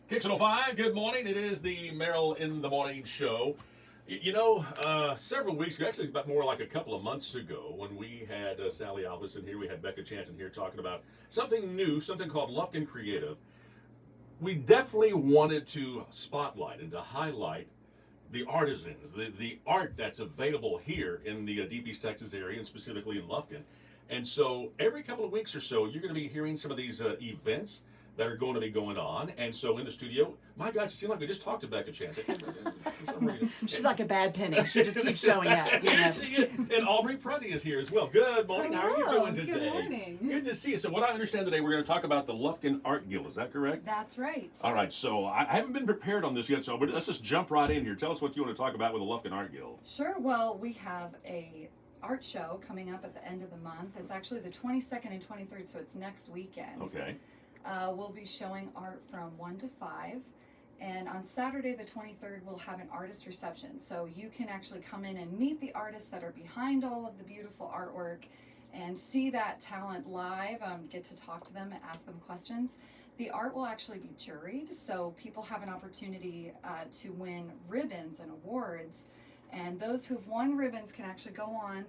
Kicks 105, good morning. It is the Merrell in the Morning show. You know, several weeks ago, actually about more like a couple of months ago, when we had Sally Alvis in here, we had Becca Chance in here talking about something new, something called Lufkin Creative. We definitely wanted to spotlight and to highlight the artisans, the art that's available here in the Deep East Texas area, and specifically in Lufkin. And so every couple of weeks or so, you're going to be hearing some of these events that are going to be going on. And so in the studio, my gosh, it seemed like we just talked to Becca Chance. She's like a bad penny. She just keeps showing up. You know? And Aubrey Prunty is here as well. Good morning. Hello. How are you doing today? Good morning. Good to see you. So what I understand today, we're going to talk about the Lufkin Art Guild. Is that correct? That's right. All right. So I haven't been prepared on this yet, so let's just jump right in here. Tell us what you want to talk about with the Lufkin Art Guild. Sure. Well, we have a art show coming up at the end of the month. It's actually the 22nd and 23rd, so it's next weekend. Okay. We'll be showing art from 1 to 5. And on Saturday the 23rd, we'll have an artist reception. So you can actually come in and meet the artists that are behind all of the beautiful artwork and see that talent live, get to talk to them and ask them questions. The art will actually be juried, so people have an opportunity to win ribbons and awards. And those who've won ribbons can actually go on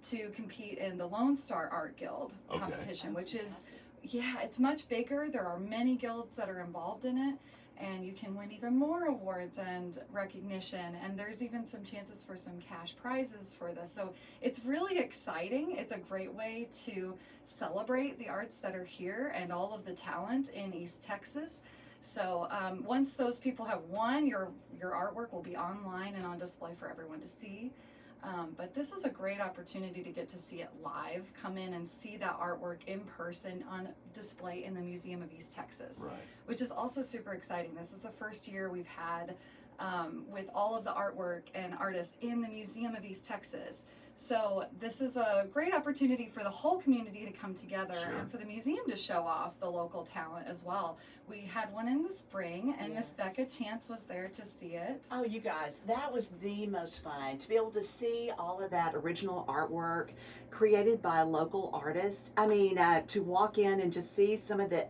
to compete in the Lone Star Art Guild competition, which is, yeah, it's much bigger. There are many guilds that are involved in it, and you can win even more awards and recognition, and there's even some chances for some cash prizes for this. So it's really exciting. It's a great way to celebrate the arts that are here and all of the talent in East Texas. So once those people have won, your artwork will be online and on display for everyone to see. But this is a great opportunity to get to see it live, come in and see that artwork in person on display in the Museum of East Texas, Right. which is also super exciting. This is the first year we've had with all of the artwork and artists in the Museum of East Texas. So this is a great opportunity for the whole community to come together and for the museum to show off the local talent as well. We had one in the spring, and Miss Becca Chance was there to see it. Oh, you guys, that was the most fun to be able to see all of that original artwork created by local artists. I mean, to walk in and just see some of the,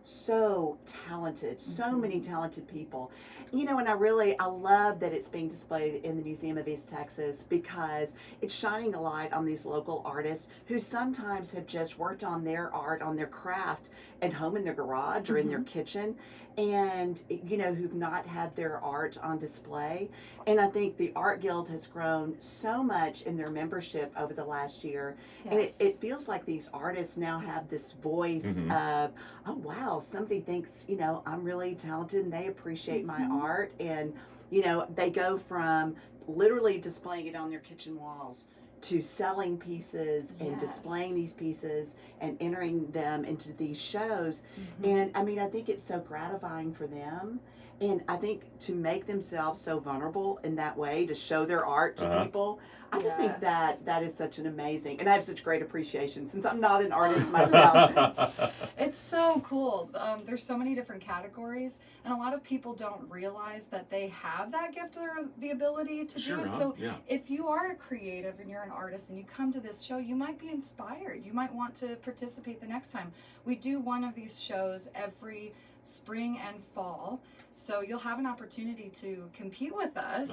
so talented, so many talented people. You know, and I love that it's being displayed in the Museum of East Texas because it's shining a light on these local artists who sometimes have just worked on their art, on their craft at home in their garage or in their kitchen, and, you know, who've not had their art on display. And I think the Art Guild has grown so much in their membership over the last year. And it feels like these artists now have this voice of, oh, wow, somebody thinks, you know, I'm really talented and they appreciate my art. And, you know, they go from literally displaying it on their kitchen walls to selling pieces and displaying these pieces and entering them into these shows. And I think it's so gratifying for them. And I think to make themselves so vulnerable in that way, to show their art to people, I just think that is such an amazing, and I have such great appreciation since I'm not an artist myself. It's so cool. There's so many different categories, and a lot of people don't realize that they have that gift or the ability to do it. So if you are a creative and you're an artist and you come to this show, you might be inspired. You might want to participate the next time. We do one of these shows every spring and fall, so you'll have an opportunity to compete with us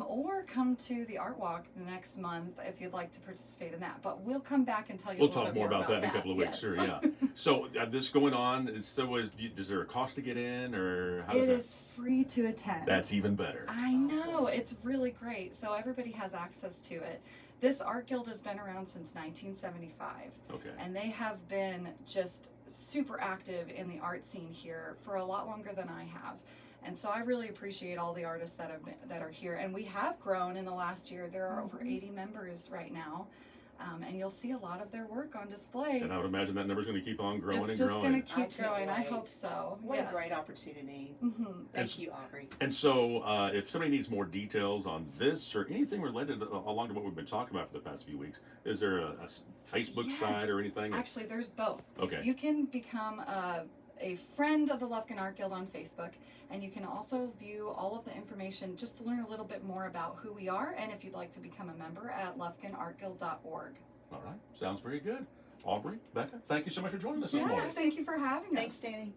or come to the art walk the next month if you'd like to participate in that. But we'll come back and tell you We'll a little talk bit more about that in a couple of weeks. Yes. Sure, yeah. So this going on, is there a cost to get in, or how It does that? is free to attend. That's even better. I know, it's really great. So everybody has access to it. This art guild has been around since 1975. Okay. And they have been just super active in the art scene here for a lot longer than I have. And so I really appreciate all the artists that are here. And we have grown in the last year. There are over 80 members right now. And you'll see a lot of their work on display. And I would imagine that number's going to keep on growing It's and just growing. going to keep growing. I hope so. What a great opportunity. Thank you, Aubrey. And so if somebody needs more details on this or anything related along to what we've been talking about for the past few weeks, is there a Facebook site or anything? Actually, there's both. Okay. You can become a friend of the Lufkin Art Guild on Facebook, and you can also view all of the information just to learn a little bit more about who we are, and if you'd like to become a member at lufkinartguild.org. All right. Sounds very good. Aubrey, Becca, thank you so much for joining us this Yes, morning. thank you for having us. Thanks, Danny.